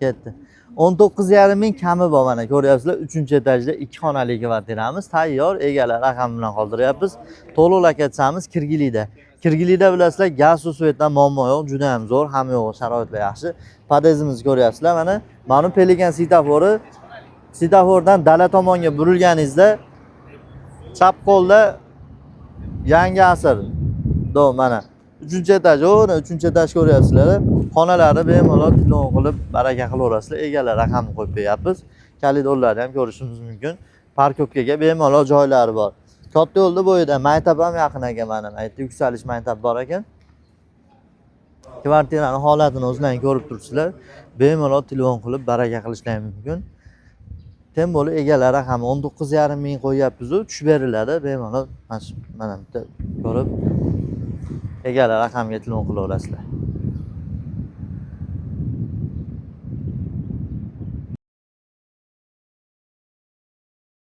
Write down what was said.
ketdi. 19,5 ming kami bor mana ko'ryapsizlar. 3-etajda 2 xonali kvartiramiz tayyor, egalar raqami bilan qoldiryapmiz. To'liq aytsamiz Kirgilida. Kirgilida bilasizlar, gaz va svetdan muammo yo'q, juda ham zo'r, hamma yo'q, sharoitlar yaxshi. Podezimizni ko'ryapsizlar mana. Ma'lum Pelikan svetofor'i. Svetofordan dala tomonga burilganingizda chap qo'lda yangi asr. Do mana 3-etaj, 3-etaj ko'ryapsizlar. Xonalari bemalol tilon qilib baraka qilaverasizlar. Egalar raqamni qo'yib qo'yapmiz. Koridorlarni ham ko'rishingiz mumkin. Parkovkaga bemalol joylari bor. Katta yo'lda bo'yida maktab ham yaqin ekan mana. Aytdi, yuksalish maktab bor ekan. Kvartiraning holatini o'zlaringiz ko'rib turibsizlar. Bemalol telefon qilib baraka qilishlaringiz mumkin. Tem bo'lib egalar raqami 19,5 ming qo'yapmiz-ku, tushib beriladi. Bemalol mana bitta ko'rib egalar raqamiga telefon qilaverasizlar.